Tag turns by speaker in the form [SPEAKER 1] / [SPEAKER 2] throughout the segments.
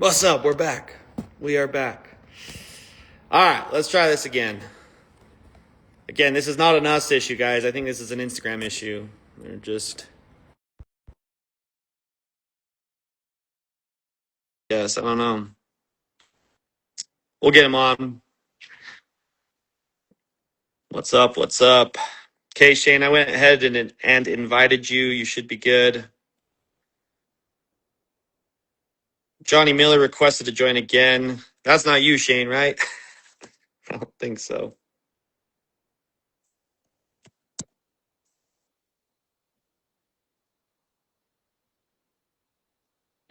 [SPEAKER 1] What's up? We're back. We are back. All right, let's try this again. Again, this is not an us issue, guys. I think this is an Instagram issue. They're just... Yes, I don't know. We'll get him on. What's up? What's up? Okay, Shane, I went ahead and invited you. You should be good. Johnny Miller requested to join again. That's not you, Shane, right? I don't think so.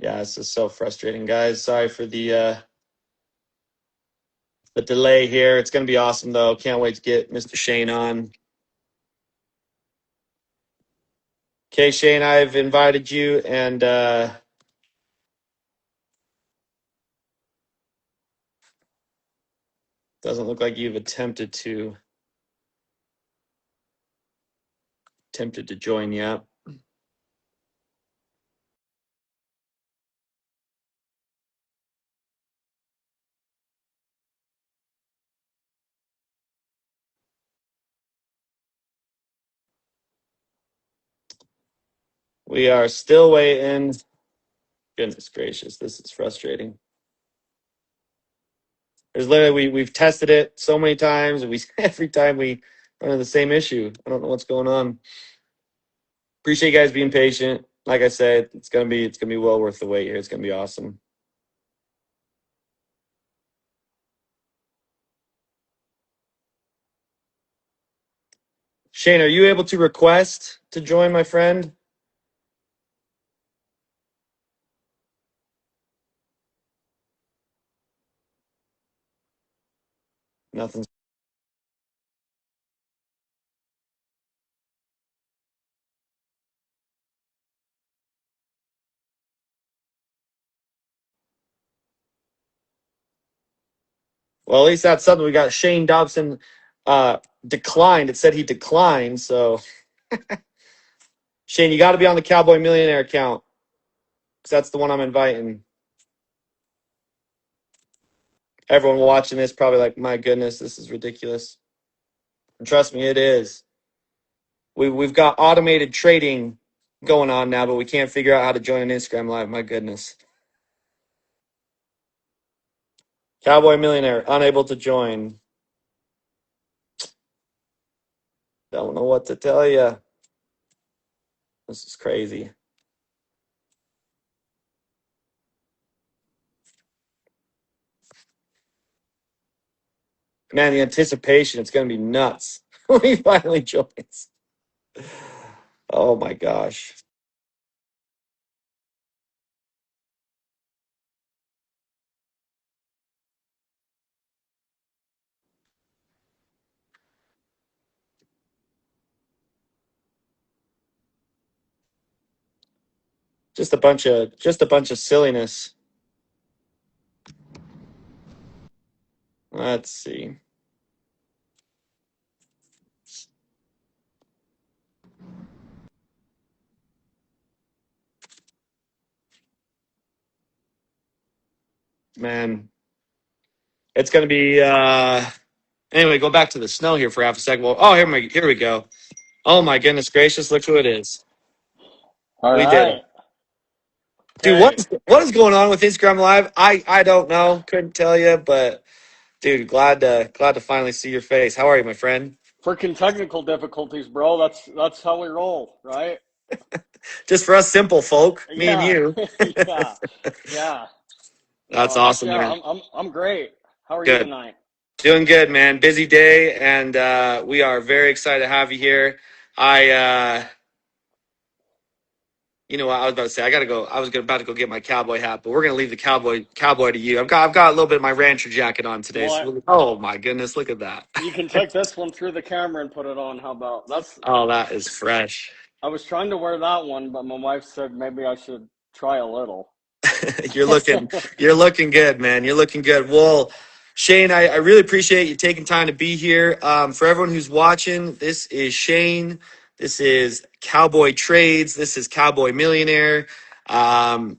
[SPEAKER 1] Yeah, this is so frustrating, guys. Sorry for the delay here. It's going to be awesome, though. Can't wait to get Mr. Shane on. Okay, Shane, I've invited you, and doesn't look like you've attempted to join yet. We are still waiting. Goodness gracious, this is frustrating. There's literally we've tested it so many times, and every time we run into the same issue. I don't know what's going on. Appreciate you guys being patient. Like I said, it's gonna be well worth the wait here. It's gonna be awesome. Shane, are you able to request to join, my friend? Nothing. Well, at least that's something. We got Shane Dobson declined. It said he declined. So, Shane, you got to be on the Cowboy Millionaire account because that's the one I'm inviting. Everyone watching this probably like, my goodness, this is ridiculous. And trust me, it is. We've got automated trading going on now, but we can't figure out how to join an Instagram Live. My goodness. Cowboy Millionaire, unable to join. Don't know what to tell you. This is crazy. Man, the anticipation, it's going to be nuts when he finally joins. Oh, my gosh. Just a bunch of silliness. Let's see. Man, it's going to be anyway, go back to the snow here for half a second. Well, oh, here we go. Oh my goodness gracious, look who it is.
[SPEAKER 2] All
[SPEAKER 1] We
[SPEAKER 2] right.
[SPEAKER 1] did it. Dude, what is going on with Instagram Live? I don't know. Couldn't tell you, but dude, glad to finally see your face. How are you, my friend?
[SPEAKER 2] Freaking technical difficulties, bro. That's how we roll, right?
[SPEAKER 1] Just for us simple folk, me and
[SPEAKER 2] Yeah.
[SPEAKER 1] you.
[SPEAKER 2] Yeah.
[SPEAKER 1] That's awesome,
[SPEAKER 2] Yeah,
[SPEAKER 1] man.
[SPEAKER 2] I'm great. How are you
[SPEAKER 1] Good.
[SPEAKER 2] tonight?
[SPEAKER 1] Doing good, man. Busy day, and we are very excited to have you here. You know what I was about to say? I gotta go. About to go get my cowboy hat, but we're gonna leave the cowboy to you. I've got a little bit of my rancher jacket on today.
[SPEAKER 2] Well,
[SPEAKER 1] Oh my goodness, look at that.
[SPEAKER 2] you can take this one through the camera and put it on. How about that's?
[SPEAKER 1] Oh, that is fresh.
[SPEAKER 2] I was trying to wear that one, but my wife said maybe I should try a little.
[SPEAKER 1] You're looking good, man. You're looking good. Well, Shane, I really appreciate you taking time to be here. For everyone who's watching, this is Shane. This is Cowboy Trades. This is Cowboy Millionaire.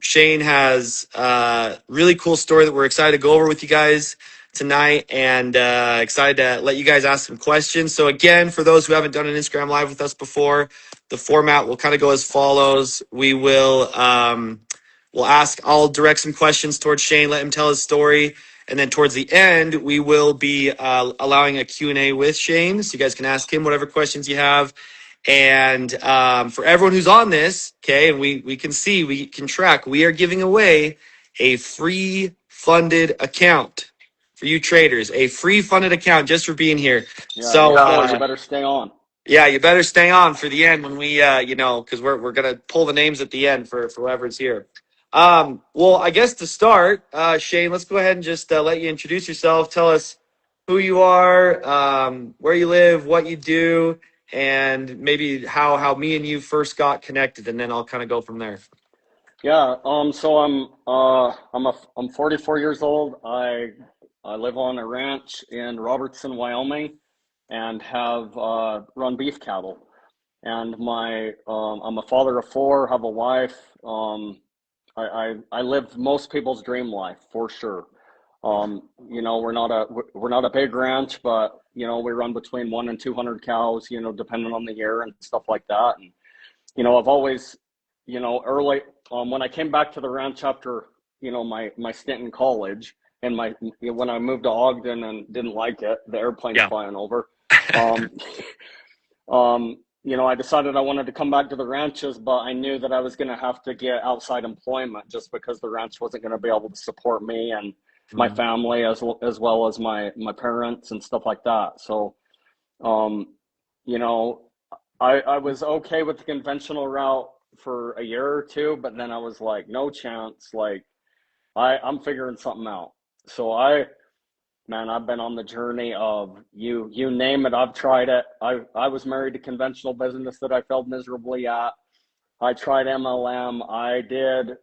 [SPEAKER 1] Shane has a really cool story that we're excited to go over with you guys tonight, and excited to let you guys ask some questions. So again, for those who haven't done an Instagram Live with us before, the format will kind of go as follows. I'll direct some questions towards Shane, let him tell his story. And then towards the end, we will be allowing a Q&A with Shane. So you guys can ask him whatever questions you have. And for everyone who's on this, okay, and we can track, we are giving away a free funded account for you traders, a free funded account just for being here.
[SPEAKER 2] Yeah,
[SPEAKER 1] So
[SPEAKER 2] therefore you better stay on.
[SPEAKER 1] yeah, you better stay on for the end when we, because we're gonna pull the names at the end for whoever's here. Well, I guess to start, Shane, let's go ahead and just let you introduce yourself. Tell us who you are, where you live, what you do, and maybe how me and you first got connected, and then I'll kind of go from there.
[SPEAKER 2] Yeah, so I'm 44 years old. I live on a ranch in Robertson, Wyoming, and have run beef cattle. And I'm a father of four, have a wife. I live most people's dream life for sure. We're not a big ranch, but we run between 1 and 200 cows, depending on the year and stuff like that. And I've always, early when I came back to the ranch after my stint in college, and when I moved to Ogden and didn't like it, the airplanes
[SPEAKER 1] Yeah.
[SPEAKER 2] flying over. Um, I decided I wanted to come back to the ranches, but I knew that I was going to have to get outside employment just because the ranch wasn't going to be able to support me and my
[SPEAKER 1] Mhm.
[SPEAKER 2] family as well as my parents and stuff like that. So, um, you know, I was okay with the conventional route for a year or two, but then I was like, no chance. Like I'm figuring something out. So man, I've been on the journey of you name it, I've tried it. I was married to conventional business that I failed miserably at. I tried MLM. I did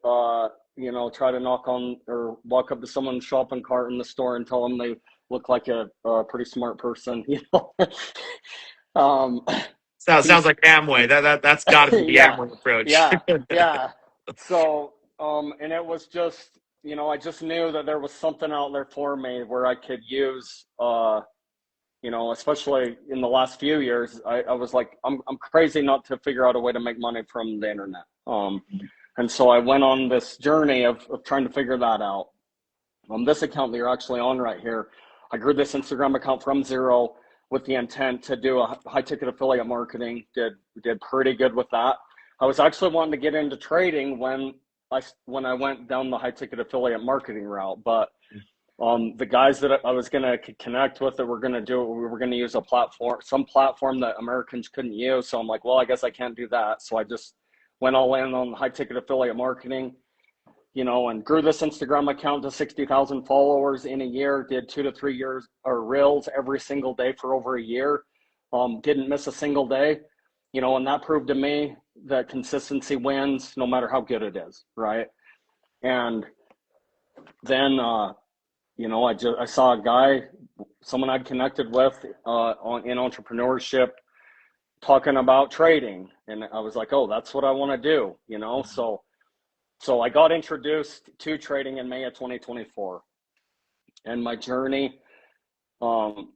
[SPEAKER 2] try to knock on or walk up to someone's shopping cart in the store and tell them they look like a pretty smart person, um
[SPEAKER 1] Sounds
[SPEAKER 2] piece
[SPEAKER 1] like Amway. That's got to be the
[SPEAKER 2] yeah,
[SPEAKER 1] Amway approach.
[SPEAKER 2] yeah, yeah. So, and it was just, I just knew that there was something out there for me where I could use, especially in the last few years, I was like, I'm crazy not to figure out a way to make money from the internet. And so I went on this journey of trying to figure that out. This account that you're actually on right here, I grew this Instagram account from zero with the intent to do a high ticket affiliate marketing. Did pretty good with that. I was actually wanting to get into trading when I went down the high ticket affiliate marketing route, but the guys that I was going to connect with that were going to do it, we were going to use some platform that Americans couldn't use. So I'm like, well, I guess I can't do that. So I just went all in on high ticket affiliate marketing, and grew this Instagram account to 60,000 followers in a year, did 2 to 3 years or reels every single day for over a year. Didn't miss a single day, and that proved to me that consistency wins no matter how good it is. Right. And then, I saw a guy, someone I'd connected with in entrepreneurship, talking about trading, and I was like, oh, that's what I want to do, So I got introduced to trading in May of 2024, and my journey. And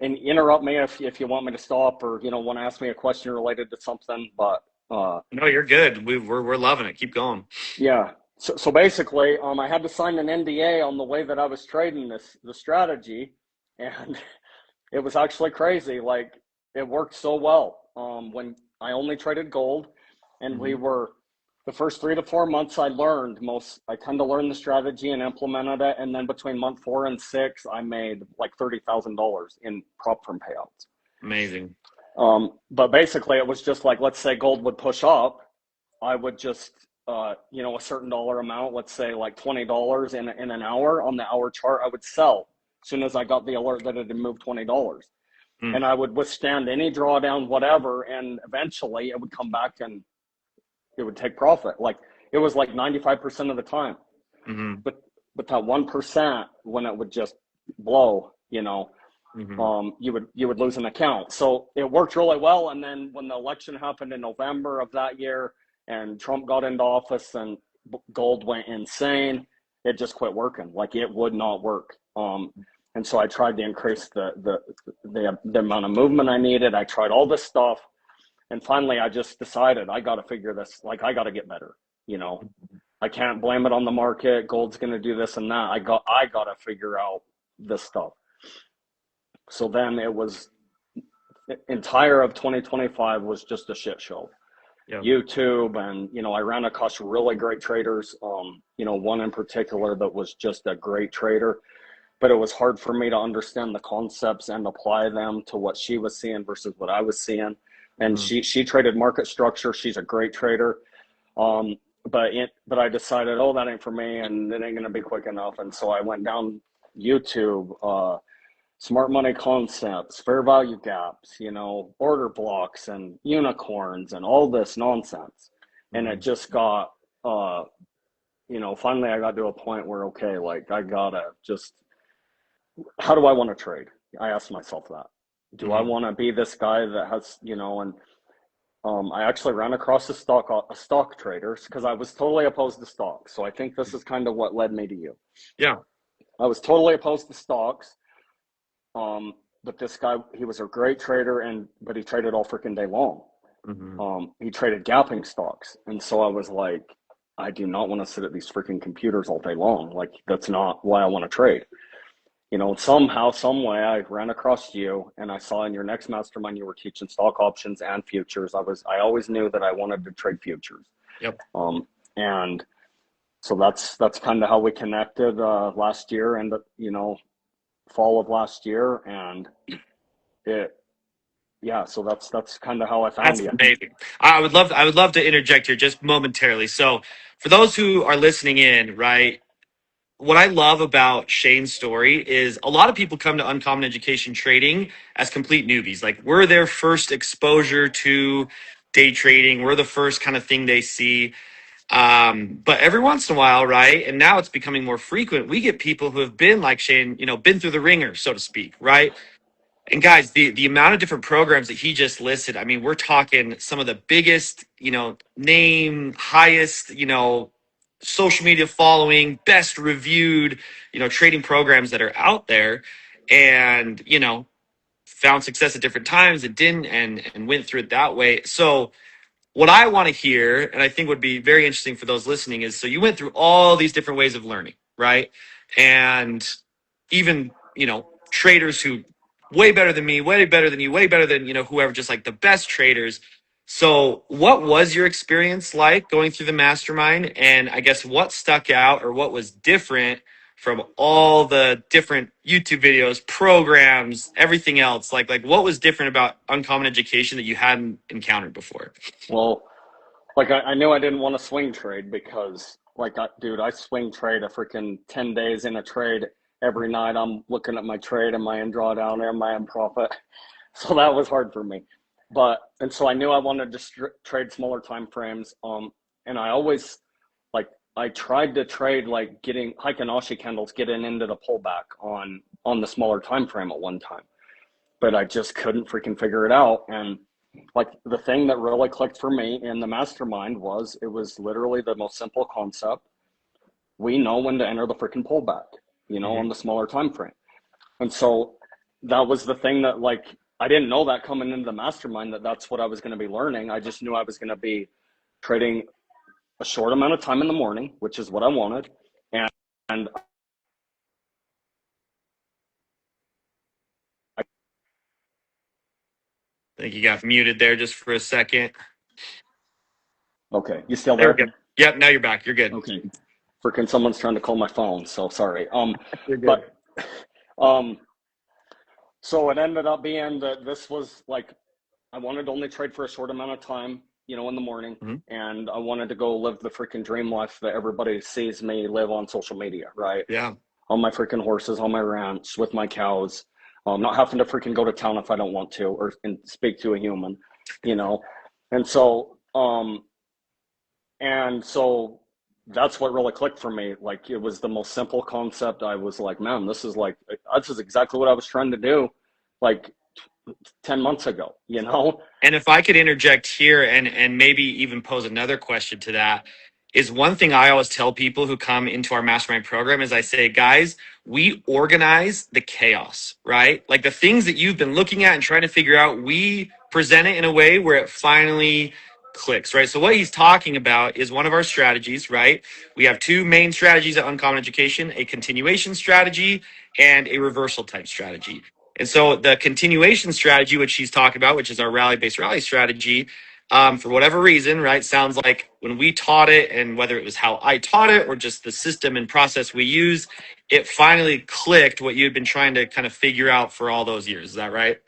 [SPEAKER 2] interrupt me if you want me to stop or want to ask me a question related to something, but
[SPEAKER 1] No, you're good. We're loving it. Keep going.
[SPEAKER 2] yeah. So basically, I had to sign an NDA on the way that I was trading the strategy, and it was actually crazy. Like it worked so well. When I only traded gold, and we were the first 3 to 4 months, I kind of learned the strategy and implemented it, and then between month 4 and 6, I made like $30,000 in prop firm payouts.
[SPEAKER 1] Amazing.
[SPEAKER 2] But basically, it was just like, let's say gold would push up, I would just a certain dollar amount, let's say like $20 in an hour on the hour chart, I would sell as soon as I got the alert that it had moved $20.
[SPEAKER 1] Mm.
[SPEAKER 2] And I would withstand any drawdown, whatever, and eventually it would come back and it would take profit. Like it was like 95% of the time.
[SPEAKER 1] Mm-hmm.
[SPEAKER 2] But that 1% when it would just blow, you would lose an account. So it worked really well. And then when the election happened in November of that year, and Trump got into office, and gold went insane. It just quit working. Like it would not work. And so I tried to increase the amount of movement I needed. I tried all this stuff, and finally I just decided I got to figure this. Like I got to get better. You know, I can't blame it on the market. Gold's going to do this and that. I got to figure out this stuff. So then it was entire of 2025 was just a shit show. Yeah. YouTube, and I ran across really great traders. One in particular that was just a great trader, but it was hard for me to understand the concepts and apply them to what she was seeing versus what I was seeing. And she traded market structure. She's a great trader. But I decided, that ain't for me, and it ain't gonna be quick enough. And so I went down YouTube, smart money concepts, fair value gaps, order blocks and unicorns and all this nonsense. And it just got, finally I got to a point where, okay, like I gotta just, how do I want to trade? I asked myself that. Do I want to be this guy that has, I actually ran across a stock traders because I was totally opposed to stocks. So I think this is kind of what led me to you.
[SPEAKER 1] Yeah.
[SPEAKER 2] I was totally opposed to stocks. But this guy, he was a great trader, but he traded all freaking day long. He traded gapping stocks. And so I was like, I do not want to sit at these freaking computers all day long. Like, that's not why I want to trade. Somehow, some way I ran across you, and I saw in your next mastermind, you were teaching stock options and futures. I always knew that I wanted to trade futures.
[SPEAKER 1] Yep.
[SPEAKER 2] And so that's kind of how we connected, last year, and, fall of last year, and so that's kind of how I found you.
[SPEAKER 1] That's amazing. I would love to interject here just momentarily. So for those who are listening in, right, what I love about Shane's story is a lot of people come to Uncommon Education Trading as complete newbies. Like, we're their first exposure to day trading. We're the first kind of thing they see. But every once in a while, right, and now it's becoming more frequent, we get people who have been like Shane, been through the ringer, so to speak, right? And guys, the amount of different programs that he just listed, I mean, we're talking some of the biggest, name, highest, social media following, best reviewed, trading programs that are out there, and, found success at different times and didn't, and went through it that way. So what I want to hear, and I think would be very interesting for those listening, is, so you went through all these different ways of learning, right? And even, traders who way better than me, way better than you, way better than, whoever, just like the best traders. So what was your experience like going through the mastermind? And I guess what stuck out or what was different from all the different YouTube videos, programs, everything else? Like what was different about Uncommon Education that you hadn't encountered before?
[SPEAKER 2] Well, like I knew I didn't want to swing trade because, like, I swing trade a freaking 10 days in a trade. Every night I'm looking at my trade and my end drawdown and my end profit. So that was hard for me. And so I knew I wanted to trade smaller time frames. And I always, like, I tried to trade like getting Heikin-Ashi candles, getting into the pullback on the smaller time frame at one time. But I just couldn't freaking figure it out. And like, the thing that really clicked for me in the mastermind was, it was literally the most simple concept. We know when to enter the freaking pullback, on the smaller time frame. And so that was the thing that, like, I didn't know that coming into the mastermind, that's what I was going to be learning. I just knew I was going to be trading a short amount of time in the morning, which is what I wanted. And
[SPEAKER 1] I think you got muted there just for a second.
[SPEAKER 2] Okay, you still there?
[SPEAKER 1] Yep, now you're back. You're good.
[SPEAKER 2] Okay. Freaking someone's trying to call my phone, so sorry.
[SPEAKER 1] You're good.
[SPEAKER 2] So it ended up being that this was like, I wanted to only trade for a short amount of time, in the morning, and I wanted to go live the freaking dream life that everybody sees me live on social media, right?
[SPEAKER 1] Yeah.
[SPEAKER 2] On my freaking horses, on my ranch, with my cows, not having to freaking go to town if I don't want to, or speak to a human, and so that's what really clicked for me. Like, it was the most simple concept. I was like, man, this is exactly what I was trying to do, like 10 months ago,
[SPEAKER 1] And if I could interject here and maybe even pose another question to that, is one thing I always tell people who come into our mastermind program is I say, guys, we organize the chaos, right? Like the things that you've been looking at and trying to figure out, we present it in a way where it finally clicks, right? So what he's talking about is one of our strategies, right? We have two main strategies at Uncommon Education, a continuation strategy and a reversal type strategy. And so the continuation strategy, which he's talking about, which is our rally-based rally strategy, for whatever reason, right? Sounds like when we taught it, and whether it was how I taught it or just the system and process we use, it finally clicked what you had been trying to kind of figure out for all those years. Is that right?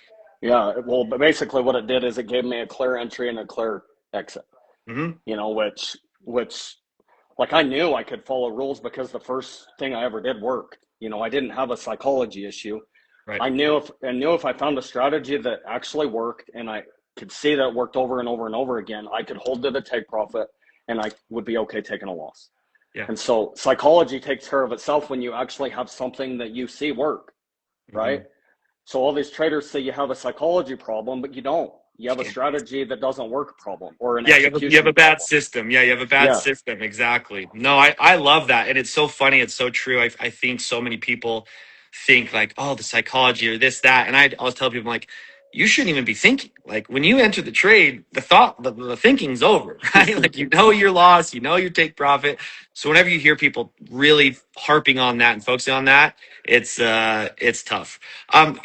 [SPEAKER 2] Yeah, well, but basically what it did is it gave me a clear entry and a clear exit.
[SPEAKER 1] Mm-hmm.
[SPEAKER 2] You know, which like I knew I could follow rules because the first thing I ever did worked. You know, I didn't have a psychology issue.
[SPEAKER 1] Right.
[SPEAKER 2] I knew if I found a strategy that actually worked and I could see that it worked over and over and over again, I could hold to the take profit and I would be okay taking a loss.
[SPEAKER 1] Yeah.
[SPEAKER 2] And so psychology takes care of itself when you actually have something that you see work, right?
[SPEAKER 1] Mm-hmm.
[SPEAKER 2] So all these traders say you have a psychology problem, but you don't. You have a strategy that doesn't work problem or an execution
[SPEAKER 1] you have a bad
[SPEAKER 2] problem.
[SPEAKER 1] system. Yeah, you have a bad
[SPEAKER 2] Yeah.
[SPEAKER 1] system. Exactly. No, I love that. And it's so funny. It's so true. I think so many people think like, oh, the psychology or this, that. And I always tell people, I'm like, you shouldn't even be thinking. Like when you enter the trade, the thinking's over, right? Like you know your loss, you know you take profit. So whenever you hear people really harping on that and focusing on that, it's tough.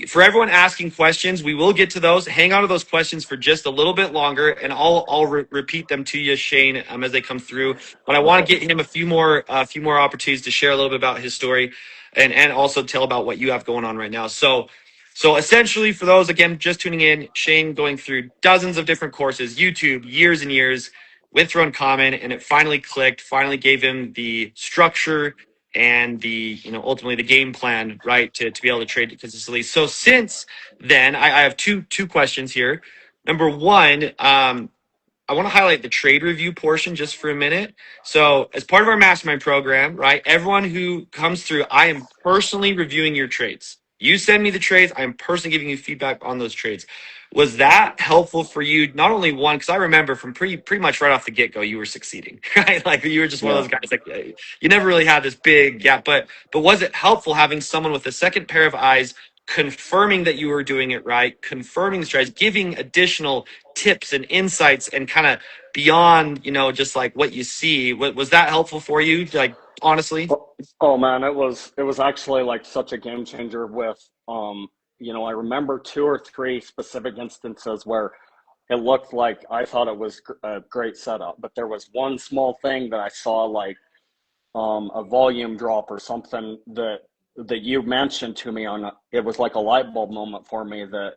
[SPEAKER 1] For everyone asking questions, we will get to those. Hang on to those questions for just a little bit longer, and I'll repeat them to you, Shane, as they come through. But I want to
[SPEAKER 2] Okay.
[SPEAKER 1] get him a few more opportunities to share a little bit about his story, and also tell about what you have going on right now. So essentially, for those again just tuning in, Shane going through dozens of different courses, YouTube, years and years, went through Uncommon, and it finally clicked. Finally, gave him the structure and the ultimately the game plan, right, to be able to trade it consistently. So since then, I have two questions here. Number one, I want to highlight the trade review portion just for a minute. So as part of our mastermind program, right, everyone who comes through, I am personally reviewing your trades. You send me the trades, I am personally giving you feedback on those trades. Was that helpful for you? Not only one, because I remember from pretty much right off the get-go, you were succeeding, right? Like you were just one of
[SPEAKER 2] Yeah.
[SPEAKER 1] those guys, like you never really had this big gap. But was it helpful having someone with a second pair of eyes confirming that you were doing it right, confirming the strategy, giving additional tips and insights and kind of beyond, just like what you see? Was that helpful for you? Like, honestly?
[SPEAKER 2] Oh man, it was actually like such a game changer with I remember two or three specific instances where it looked like I thought it was a great setup, but there was one small thing that I saw like a volume drop or something that you mentioned to me on it was like a light bulb moment for me that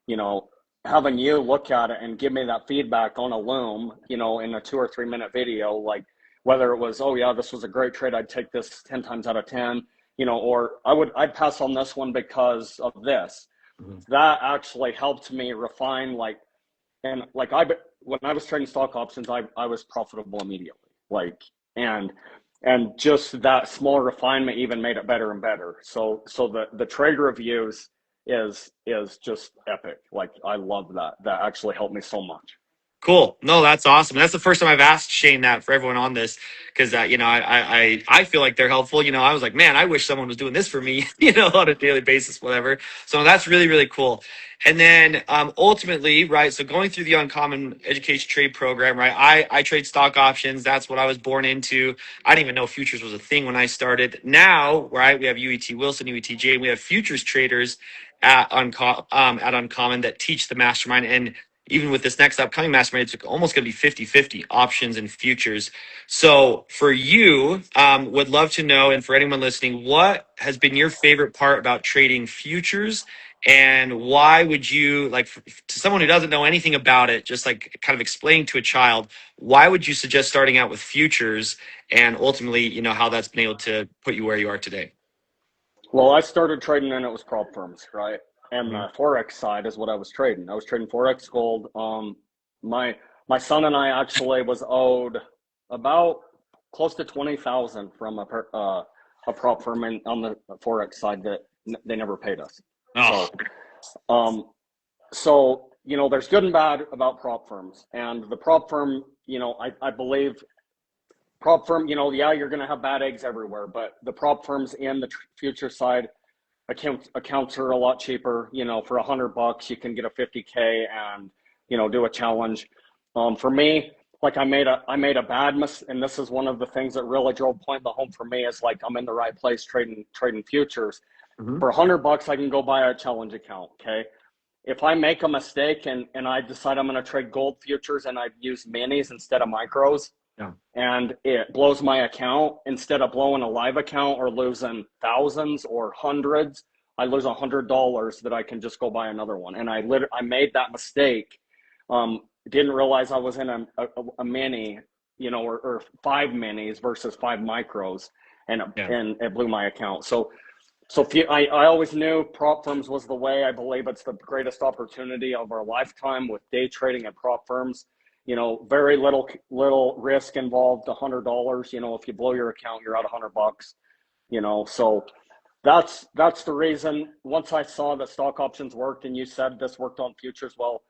[SPEAKER 2] you know having you look at it and give me that feedback on a loom in a 2 or 3 minute video, like whether it was, oh yeah, this was a great trade, I'd take this 10 times out of 10, or I'd pass on this one because of this.
[SPEAKER 1] Mhm.
[SPEAKER 2] That actually helped me refine, like, and like when I was trading stock options, I was profitable immediately, like, and just that small refinement even made it better and better. So the trade reviews is just epic. Like I love that actually helped me so much.
[SPEAKER 1] Cool. No, that's awesome. That's the first time I've asked Shane that for everyone on this because I feel like they're helpful. I was like, man, I wish someone was doing this for me, on a daily basis, whatever. So that's really, really cool. And then ultimately, right, so going through the Uncommon Education Trade Program, right, I trade stock options. That's what I was born into. I didn't even know futures was a thing when I started. Now, right, we have UET Wilson, UETJ, and we have futures traders at Uncommon that teach the mastermind. And even with this next upcoming mastermind, it's almost going to be 50-50 options and futures. So for you, would love to know, and for anyone listening, what has been your favorite part about trading futures, and why would you, like, to someone who doesn't know anything about it, just like kind of explaining to a child, why would you suggest starting out with futures, and ultimately, how that's been able to put you where you are today?
[SPEAKER 2] Well, I started trading and it was prop firms, right? And
[SPEAKER 1] Mhm.
[SPEAKER 2] the forex side is what I was trading. I was trading forex gold. My son and I actually was owed about close to 20,000 from a prop firm on the forex side that they never paid us.
[SPEAKER 1] Oh,
[SPEAKER 2] Um, so there's good and bad about prop firms, and the prop firm, I believe prop firm, yeah, you're going to have bad eggs everywhere, but the prop firms in the future side accounts are a lot cheaper. For $100, you can get a 50K and do a challenge. For me, like I made a bad mistake, and this is one of the things that really drove point the home for me is like I'm in the right place trading futures.
[SPEAKER 1] Mm-hmm.
[SPEAKER 2] For $100, I can go buy a challenge account. Okay. If I make a mistake and I decide I'm going to trade gold futures and I use minis instead of micros,
[SPEAKER 1] Yeah.
[SPEAKER 2] and it blows my account, instead of blowing a live account or losing thousands or hundreds, I lose $100 that I can just go buy another one. And I made that mistake. Didn't realize I was in a mini, or 5 minis versus 5 micros, and it blew my account. So I always knew prop firms was the way. I believe it's the greatest opportunity of our lifetime with day trading and prop firms. Very little risk involved. $100. If you blow your account, you're out $100. So that's the reason. Once I saw that stock options worked, and you said this worked on futures, well,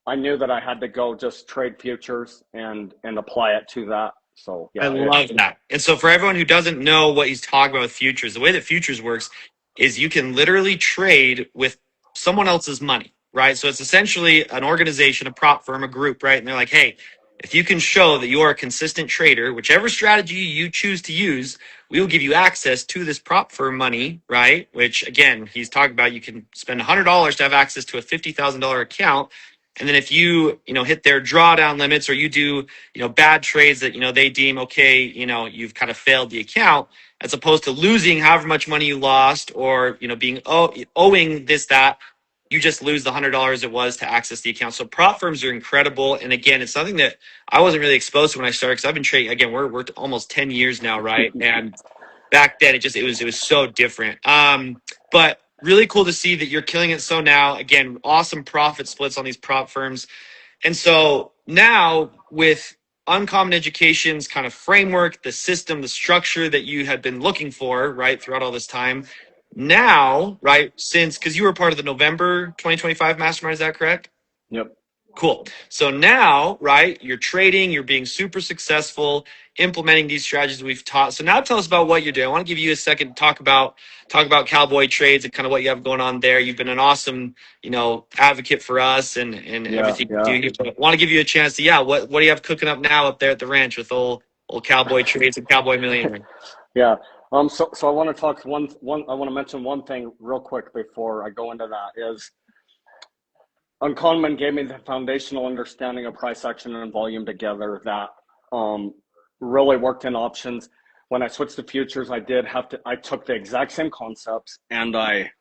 [SPEAKER 2] I knew that I had to go just trade futures and apply it to that. So yeah,
[SPEAKER 1] I love that. And so for everyone who doesn't know what he's talking about with futures, the way that futures works is you can literally trade with someone else's money, right? So it's essentially an organization, a prop firm, a group, right? And they're like, hey, if you can show that you are a consistent trader, whichever strategy you choose to use, we will give you access to this prop firm money, right? Which again, he's talking about you can spend $100 to have access to a $50,000 account. And then if you hit their drawdown limits, or you do, bad trades that, they deem, okay, you've kind of failed the account, as opposed to losing however much money you lost, or, being owing this, that, you just lose the $100 it was to access the account. So prop firms are incredible. And again, it's something that I wasn't really exposed to when I started, because I've been trading, again, we're almost 10 years now, right? And back then it was so different. But really cool to see that you're killing it so now. Again, awesome profit splits on these prop firms. And so now with Uncommon Education's kind of framework, the system, the structure that you had been looking for, right, throughout all this time, now, right, because you were part of the November 2025 mastermind, is that correct?
[SPEAKER 2] Yep.
[SPEAKER 1] Cool. So now, right, you're trading, you're being super successful, implementing these strategies we've taught. So now tell us about what you're doing. I want to give you a second to talk about Cowboy trades and kind of what you have going on there. You've been an awesome, advocate for us and everything you do here. So I want to give you a chance to, what do you have cooking up now up there at the ranch with old Cowboy trades and Cowboy Millionaire?
[SPEAKER 2] Yeah. So I want to talk I want to mention one thing real quick before I go into that is Uncommon gave me the foundational understanding of price action and volume together that really worked in options. When I switched to futures, I took the exact same concepts, and I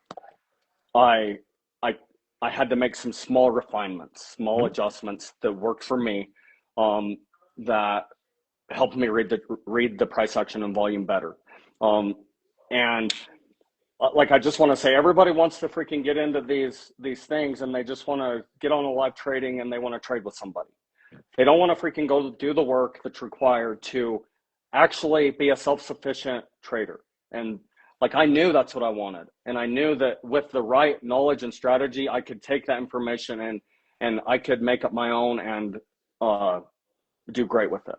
[SPEAKER 2] had to make some small refinements, small adjustments that worked for me, that helped me read the price action and volume better. And I just want to say, everybody wants to freaking get into these things, and they just want to get on a live trading, and they want to trade with somebody. They don't want to freaking go do the work that's required to actually be a self-sufficient trader. And I knew that's what I wanted. And I knew that with the right knowledge and strategy, I could take that information and I could make it my own and do great with it.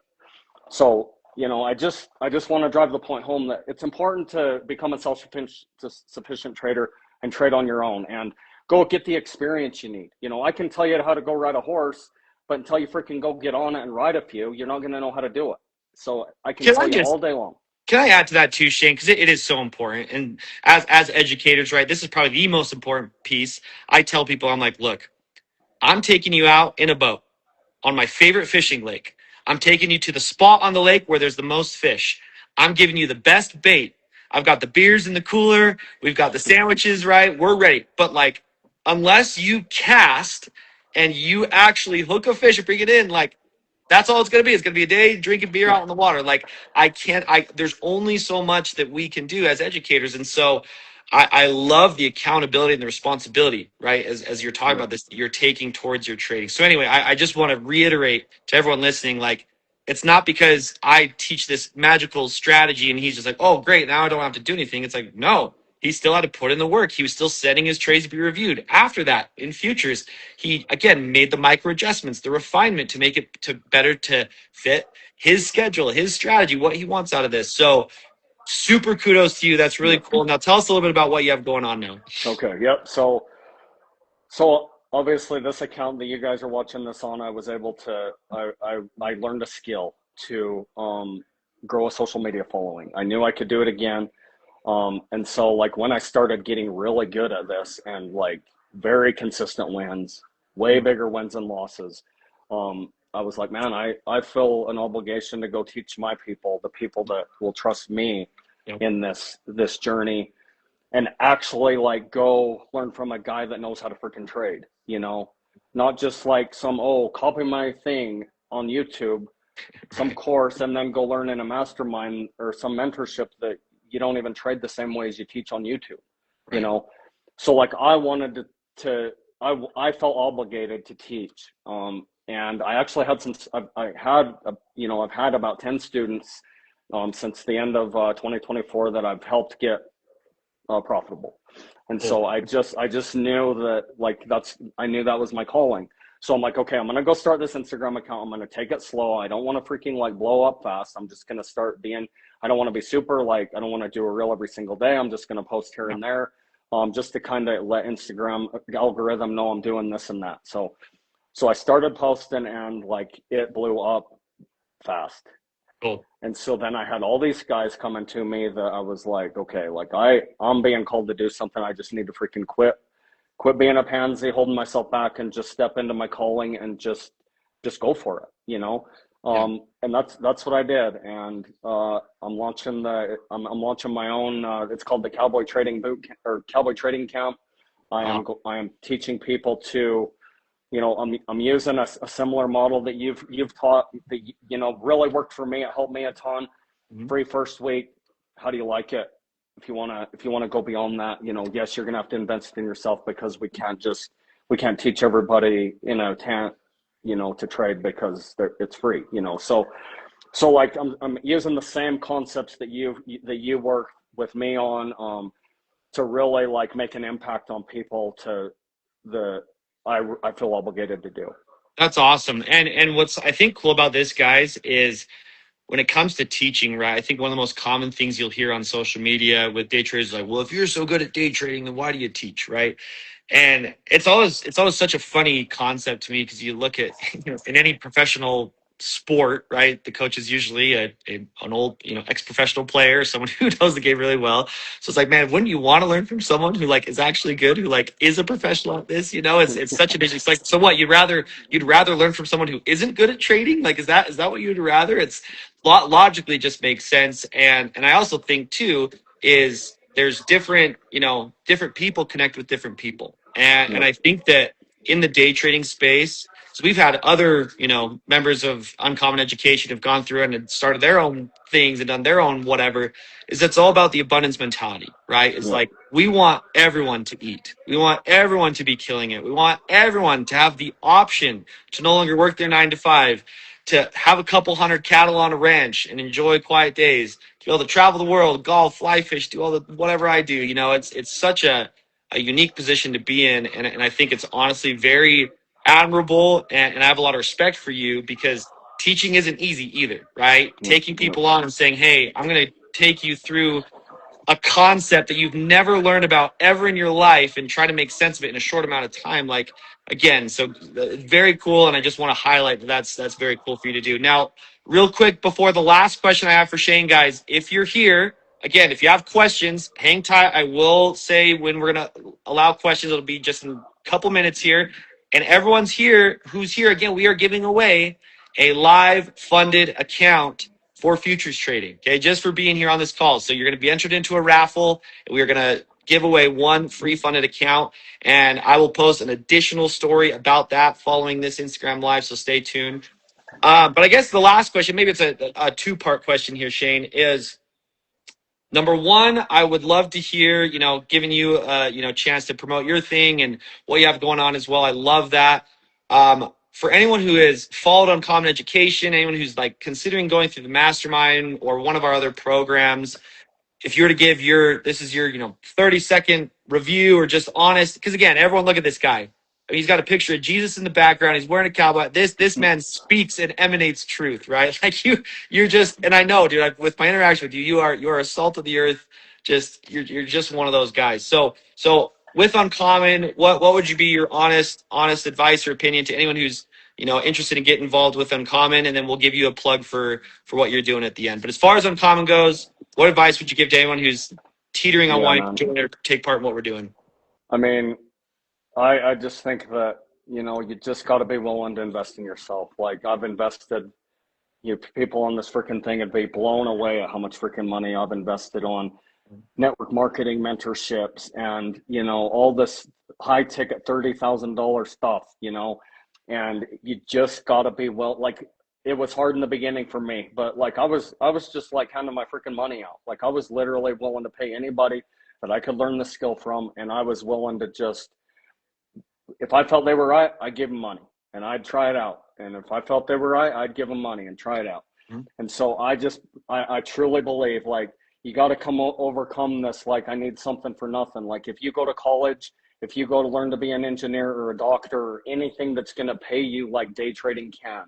[SPEAKER 2] So, I just want to drive the point home that it's important to become a self-sufficient trader and trade on your own and go get the experience you need. I can tell you how to go ride a horse, but until you freaking go get on it and ride a few, you're not going to know how to do it. So I can tell you all day long.
[SPEAKER 1] Can I add to that too, Shane? Because it is so important. And as educators, right, this is probably the most important piece. I tell people, I'm like, look, I'm taking you out in a boat on my favorite fishing lake. I'm taking you to the spot on the lake where there's the most fish. I'm giving you the best bait. I've got the beers in the cooler. We've got the sandwiches, right? We're ready. But unless you cast and you actually hook a fish and bring it in, that's all it's going to be. It's going to be a day drinking beer out in the water. There's only so much that we can do as educators. And so I love the accountability and the responsibility, right? As you're talking about this, you're taking towards your trading. So anyway, I just want to reiterate to everyone listening, it's not because I teach this magical strategy and he's just like, oh, great, now I don't have to do anything. It's like, no, he still had to put in the work. He was still setting his trades to be reviewed. After that, in futures, he again made the micro adjustments, the refinement to make it to better to fit his schedule, his strategy, what he wants out of this. So super kudos to you. That's really cool. Now tell us a little bit about what you have going on now.
[SPEAKER 2] Okay. Yep. So obviously this account that you guys are watching this on, I was able to, I learned a skill to grow a social media following. I knew I could do it again. And so like when I started getting really good at this and like very consistent wins, way bigger wins and losses, I was like, man, I feel an obligation to go teach my people, the people that will trust me in this journey, and actually like go learn from a guy that knows how to freaking trade, you know, not just like some, copy my thing on YouTube, some course, and then go learn in a mastermind or some mentorship that you don't even trade the same way as you teach on YouTube, you know? So like I wanted I felt obligated to teach. And I actually had I've had about 10 students since the end of 2024 that I've helped get profitable. And so I just knew that I knew that was my calling. So I'm like, okay, I'm going to go start this Instagram account. I'm going to take it slow. I don't want to freaking like blow up fast. I'm just going to start I don't want to be super I don't want to do a reel every single day. I'm just going to post here and there, just to kind of let Instagram algorithm know I'm doing this and that. So I started posting and like it blew up fast.
[SPEAKER 1] Cool.
[SPEAKER 2] And so then I had all these guys coming to me that I was like, okay, like I'm being called to do something. I just need to freaking quit being a pansy, holding myself back, and just step into my calling and just go for it, you know? And that's what I did. And I'm launching my own, it's called the Cowboy Trading Boot or Cowboy Trading Camp. I am teaching people to, you know, I'm using a similar model that you've taught that, you know, really worked for me. It helped me a ton. Free first week. How do you like it? If you want to go beyond that, you know, yes, you're going to have to invest in yourself, because we can't teach everybody, you know, to trade because it's free, you know? So like I'm using the same concepts that you work with me on, to really like make an impact on people I feel obligated to do.
[SPEAKER 1] That's awesome. And what's I think cool about this, guys, is when it comes to teaching, right? I think one of the most common things you'll hear on social media with day traders is like, well, if you're so good at day trading, then why do you teach, right? And it's always such a funny concept to me, because you look at, you know, in any professional sport, right? The coach is usually an old, you know, ex-professional player, someone who knows the game really well. So it's like, man, wouldn't you want to learn from someone who like is actually good, who like is a professional at this? You know, it's such an issue. It's like, so what? You'd rather learn from someone who isn't good at trading? Like, is that what you'd rather? It's logically just makes sense. And I also think too is there's different, you know, different people connect with different people. And I think that in the day trading space, so we've had other, you know, members of Uncommon Education have gone through and started their own things and done their own whatever, is it's all about the abundance mentality, right? It's like, we want everyone to eat. We want everyone to be killing it. We want everyone to have the option to no longer work their 9 to 5, to have a couple hundred cattle on a ranch and enjoy quiet days, to be able to travel the world, golf, fly fish, do all the whatever I do. You know, it's such a unique position to be in. And I think it's honestly very admirable. And I have a lot of respect for you, because teaching isn't easy either, right? Taking people on and saying, hey, I'm going to take you through a concept that you've never learned about ever in your life and try to make sense of it in a short amount of time. Like, again, so very cool. And I just want to highlight that's very cool for you to do. Now, real quick, before the last question I have for Shane, guys, if you're here, again, if you have questions, hang tight. I will say when we're going to allow questions, it'll be just in a couple minutes here. And everyone's here who's here. Again, we are giving away a live funded account for futures trading, okay, just for being here on this call. So you're going to be entered into a raffle, and we're going to give away one free funded account, and I will post an additional story about that following this Instagram live, so stay tuned. But I guess the last question, maybe it's a two-part question here, Shane, is number one, I would love to hear, you know, giving you chance to promote your thing and what you have going on as well. I love that. For anyone who has followed Uncommon Education, anyone who's like considering going through the mastermind or one of our other programs, if you were to give this is your, 30-second review or just honest, because again, everyone look at this guy. I mean, he's got a picture of Jesus in the background. He's wearing a cowboy. This man speaks and emanates truth, right? Like you're just, and I know, dude, with my interaction with you, you are a salt of the earth. Just you're just one of those guys. So with Uncommon, what would you be your honest advice or opinion to anyone who's interested in getting involved with Uncommon, and then we'll give you a plug for what you're doing at the end. But as far as Uncommon goes, what advice would you give to anyone who's teetering on
[SPEAKER 2] Yeah,
[SPEAKER 1] wanting
[SPEAKER 2] man.
[SPEAKER 1] to join or take part in what we're doing?
[SPEAKER 2] I mean, I just think that, you just got to be willing to invest in yourself. Like I've invested, people on this freaking thing would be blown away at how much freaking money I've invested on network marketing mentorships and, all this high ticket $30,000 stuff, and you just got to be like, it was hard in the beginning for me, but like I was just like handing my freaking money out. Like I was literally willing to pay anybody that I could learn the skill from, and I was willing to just, if I felt they were right, I'd give them money and I'd try it out. And if I felt they were right, I'd give them money and try it out.
[SPEAKER 1] Mm-hmm.
[SPEAKER 2] And so I truly believe like you got to overcome this. Like I need something for nothing. Like if you go to college, if you go to learn to be an engineer or a doctor or anything that's going to pay you like day trading can,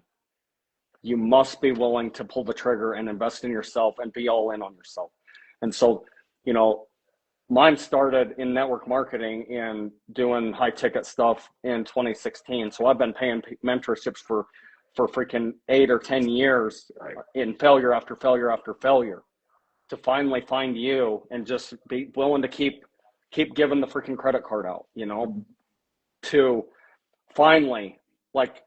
[SPEAKER 2] you must be willing to pull the trigger and invest in yourself and be all in on yourself. And so, mine started in network marketing and doing high ticket stuff in 2016. So I've been paying mentorships for freaking 8 or 10 years in failure after failure after failure to finally find you and just be willing to keep giving the freaking credit card out, to finally, like,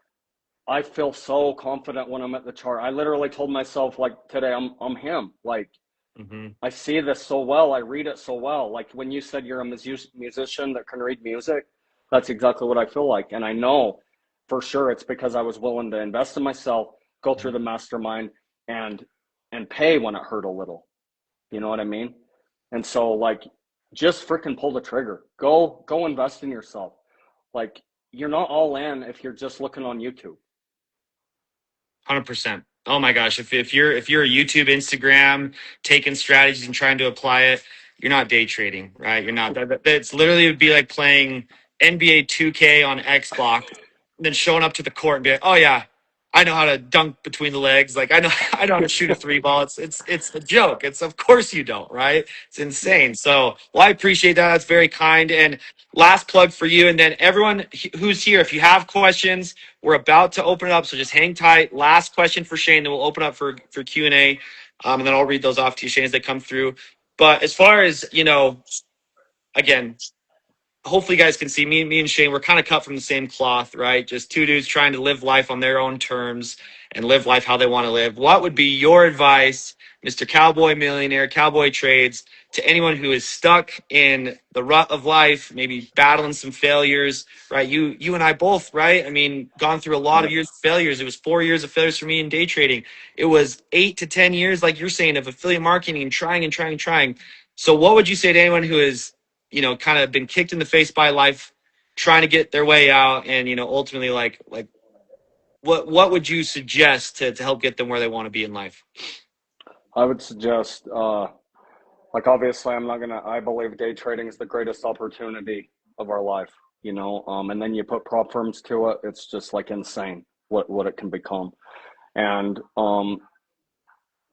[SPEAKER 2] I feel so confident when I'm at the chart. I literally told myself like today, I'm him. Like,
[SPEAKER 1] Mm-hmm.
[SPEAKER 2] I see this so well. I read it so well. Like when you said you're a musician that can read music, that's exactly what I feel like. And I know for sure it's because I was willing to invest in myself, go through the mastermind and pay when it hurt a little. You know what I mean? And so like just freaking pull the trigger. Go invest in yourself. Like you're not all in if you're just looking on YouTube.
[SPEAKER 1] 100%. Oh my gosh, if you're a YouTube, Instagram, taking strategies and trying to apply it, you're not day trading, right? You're not. It's literally would be like playing NBA 2K on Xbox, and then showing up to the court and be like, "Oh yeah, I know how to dunk between the legs. Like I know I know how to shoot a three ball." It's a joke. It's of course you don't, right? It's insane. So, well, I appreciate that. That's very kind. And last plug for you, and then everyone who's here, if you have questions, we're about to open it up, so just hang tight. Last question for Shane, then we'll open up for Q&A, and then I'll read those off to you, Shane, as they come through. But as far as, again, hopefully you guys can see me and Shane, we're kind of cut from the same cloth, right? Just two dudes trying to live life on their own terms and live life how they want to live. What would be your advice, Mr. Cowboy Millionaire, Cowboy Trades, to anyone who is stuck in the rut of life, maybe battling some failures, right? You and I both, right? I mean, gone through a lot of
[SPEAKER 2] Yep.
[SPEAKER 1] years of failures. It was 4 years of failures for me in day trading. It was 8 to 10 years, like you're saying, of affiliate marketing and trying and trying and trying. So what would you say to anyone who is, kind of been kicked in the face by life, trying to get their way out, and ultimately, like what would you suggest to help get them where they want to be in life?
[SPEAKER 2] I would suggest, like obviously I believe day trading is the greatest opportunity of our life, and then you put prop firms to it, it's just like insane what it can become. And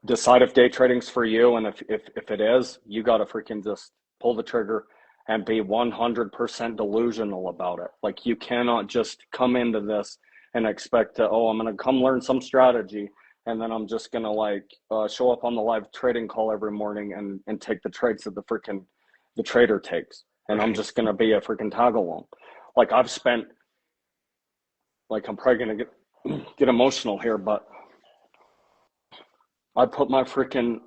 [SPEAKER 2] decide if day trading's for you, and if it is, you got to freaking just pull the trigger and be 100% delusional about it. Like you cannot just come into this and expect to, I'm going to come learn some strategy and then I'm just going to show up on the live trading call every morning and take the trades that the trader takes. And I'm just going to be a freaking tag along. Like I've spent, like I'm probably going to get emotional here, but I put my freaking,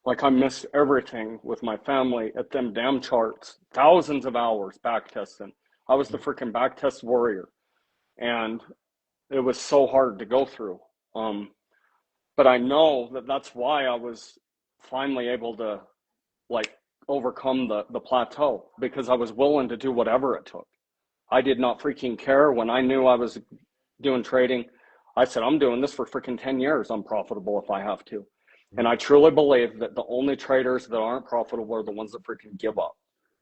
[SPEAKER 2] like I missed everything with my family at them damn charts, thousands of hours back testing. I was the freaking back test warrior, and it was so hard to go through. But I know that's why I was finally able to like overcome the plateau, because I was willing to do whatever it took. I did not freaking care when I knew I was doing trading. I said, I'm doing this for freaking 10 years. I'm profitable if I have to. And I truly believe that the only traders that aren't profitable are the ones that freaking give up.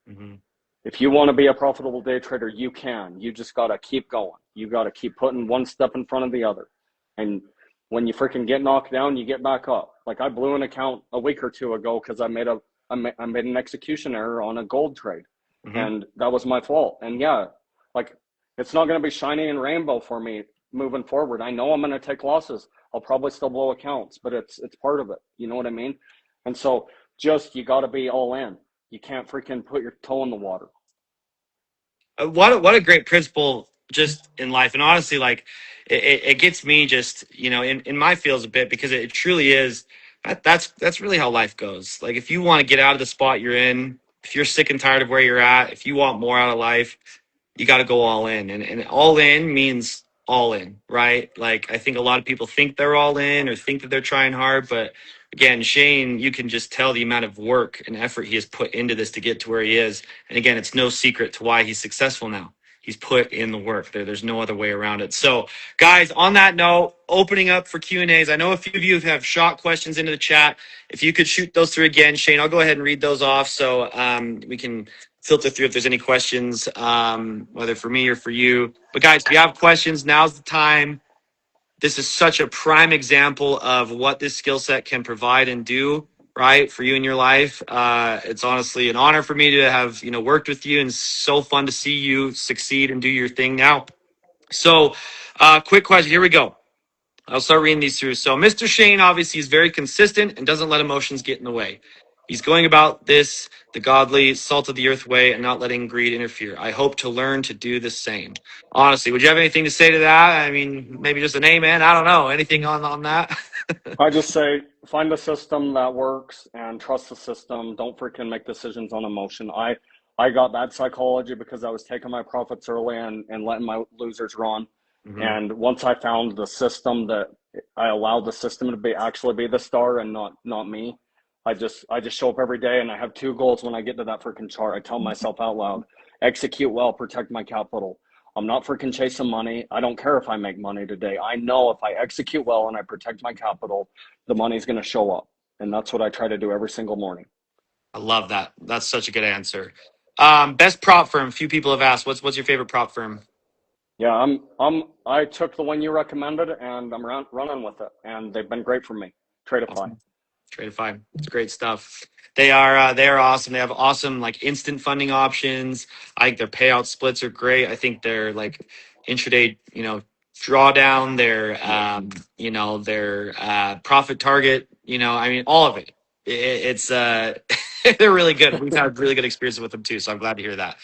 [SPEAKER 1] Mhm.
[SPEAKER 2] If you want to be a profitable day trader, you can. You just got to keep going. You got to keep putting one step in front of the other. And when you freaking get knocked down, you get back up. Like I blew an account a week or two ago because I made an execution error on a gold trade,
[SPEAKER 1] Mhm.
[SPEAKER 2] and that was my fault. And yeah, like it's not going to be shiny and rainbow for me moving forward. I know I'm going to take losses. I'll probably still blow accounts, but it's part of it. You know what I mean? And so just you got to be all in. You can't freaking put your toe in the water.
[SPEAKER 1] What a great principle just in life. And honestly, like it gets me just, in my feels a bit because it truly is that's really how life goes. Like if you want to get out of the spot you're in, if you're sick and tired of where you're at, if you want more out of life, you got to go all in. And all in means all in, right? Like I think a lot of people think they're all in or think that they're trying hard, but again, Shane, you can just tell the amount of work and effort he has put into this to get to where he is. And again, it's no secret to why he's successful now. He's put in the work. There's no other way around it. So, guys, on that note, opening up for Q&As. I know a few of you have shot questions into the chat. If you could shoot those through again, Shane, I'll go ahead and read those off so we can filter through if there's any questions, whether for me or for you. But guys, if you have questions, now's the time. This is such a prime example of what this skill set can provide and do, right, for you in your life. It's honestly an honor for me to have, worked with you, and so fun to see you succeed and do your thing now. So, quick question. Here we go. I'll start reading these through. So, Mr. Shane obviously is very consistent and doesn't let emotions get in the way. He's going about this the godly, salt of the earth way and not letting greed interfere. I hope to learn to do the same. Honestly, would you have anything to say to that? I mean, maybe just an amen. I don't know. Anything on that?
[SPEAKER 2] I just say find a system that works and trust the system. Don't freaking make decisions on emotion. I got that psychology because I was taking my profits early and letting my losers run.
[SPEAKER 1] Mhm.
[SPEAKER 2] And once I found the system that I allowed the system to actually be the star and not me, I just show up every day and I have two goals when I get to that freaking chart. I tell myself out loud, execute well, protect my capital. I'm not freaking chasing money. I don't care if I make money today. I know if I execute well and I protect my capital, the money's going to show up. And that's what I try to do every single morning.
[SPEAKER 1] I love that. That's such a good answer. Best prop firm. Few people have asked. What's your favorite prop firm?
[SPEAKER 2] Yeah, I took the one you recommended and I'm running with it. And they've been great for me. Tradeify.
[SPEAKER 1] Awesome. Tradeify. It's great stuff. They are awesome. They have awesome like instant funding options. I think their payout splits are great. I think their like intraday, drawdown, their profit target, I mean all of it. It's they're really good. We've had really good experiences with them too, so I'm glad to hear that.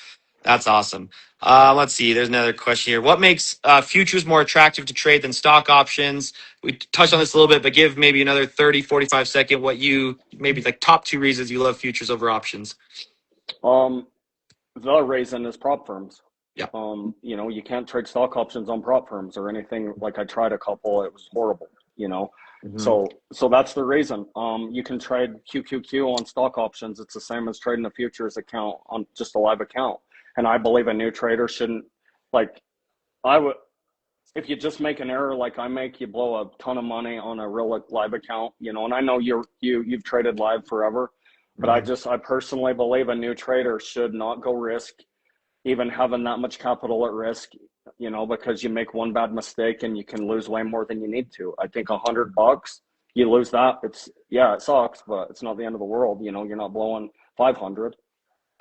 [SPEAKER 1] That's awesome. Let's see. There's another question here. What makes futures more attractive to trade than stock options? We touched on this a little bit, but give maybe another 30, 45 second what you maybe like top two reasons you love futures over options.
[SPEAKER 2] Um, the reason is prop firms.
[SPEAKER 1] Yeah.
[SPEAKER 2] You can't trade stock options on prop firms or anything. Like I tried a couple, it was horrible.
[SPEAKER 1] Hmm.
[SPEAKER 2] So that's the reason. You can trade QQQ on stock options. It's the same as trading a futures account on just a live account. And I believe a new trader shouldn't like I would if you just make an error like I make, you blow a ton of money on a real live account. And I know you've traded live forever, but
[SPEAKER 1] Hmm.
[SPEAKER 2] I personally believe a new trader should not go risk even having that much capital at risk, because you make one bad mistake and you can lose way more than you need to. I think $100, you lose that. It sucks, but it's not the end of the world. You're not blowing 500.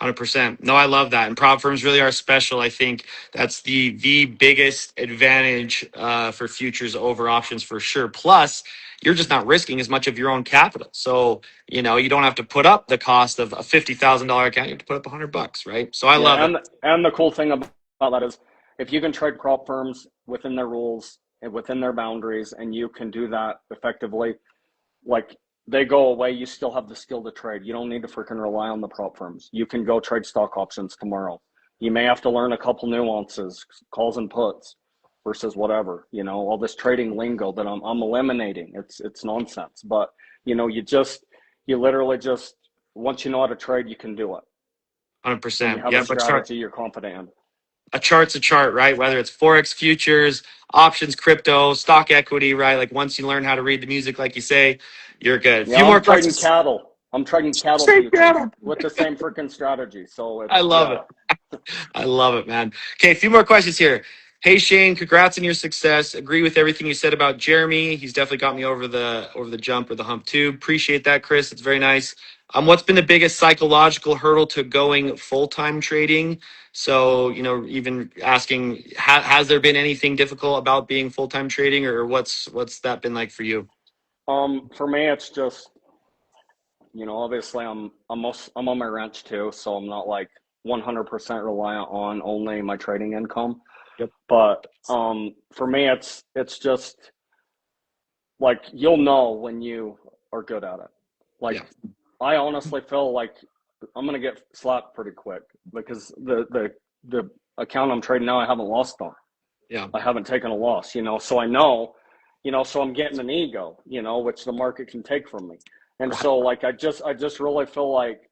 [SPEAKER 1] 100%. No, I love that. And prop firms really are special. I think that's the biggest advantage for futures over options for sure. Plus, you're just not risking as much of your own capital. So, you don't have to put up the cost of a $50,000 account. You have to put up $100, right? So I love
[SPEAKER 2] Yeah,
[SPEAKER 1] it.
[SPEAKER 2] and the cool thing about that is if you can trade prop firms within their rules and within their boundaries, and you can do that effectively, like they go away, you still have the skill to trade. You don't need to freaking rely on the prop firms. You can go trade stock options tomorrow. You may have to learn a couple nuances, calls and puts versus whatever, all this trading lingo that I'm eliminating. It's nonsense. But you literally just once you know how to trade, you can do it. And you
[SPEAKER 1] 100%.
[SPEAKER 2] have a
[SPEAKER 1] Yeah, but start
[SPEAKER 2] strategy you're confident in.
[SPEAKER 1] a chart's a chart, right? Whether it's Forex futures, options, crypto, stock equity, right? Like once you learn how to read the music, like you say, you're good. A
[SPEAKER 2] Yeah,
[SPEAKER 1] few more questions.
[SPEAKER 2] I'm trading cattle
[SPEAKER 1] Straight
[SPEAKER 2] futures
[SPEAKER 1] cattle.
[SPEAKER 2] with the same freaking strategy. So
[SPEAKER 1] I
[SPEAKER 2] it's,
[SPEAKER 1] love
[SPEAKER 2] yeah.
[SPEAKER 1] it. I love it, man. Okay, a few more questions here. Hey Shane, congrats on your success. Agree with everything you said about Jeremy. He's definitely got me over the jump or the hump too. Appreciate that, Chris. It's very nice. What's been the biggest psychological hurdle to going full-time trading? So, even asking, has there been anything difficult about being full-time trading, or what's that been like for you?
[SPEAKER 2] For me, it's just, obviously I'm on my ranch too, so I'm not like 100% reliant on only my trading income.
[SPEAKER 1] Yep.
[SPEAKER 2] But for me, it's just like you'll know when you are good at it.
[SPEAKER 1] Yeah.
[SPEAKER 2] Like I honestly feel like I'm gonna get slapped pretty quick because the account I'm trading now I haven't lost on.
[SPEAKER 1] Yeah.
[SPEAKER 2] I haven't taken a loss, so I know, so I'm getting an ego, which the market can take from me. And
[SPEAKER 1] Right.
[SPEAKER 2] so like I just really feel like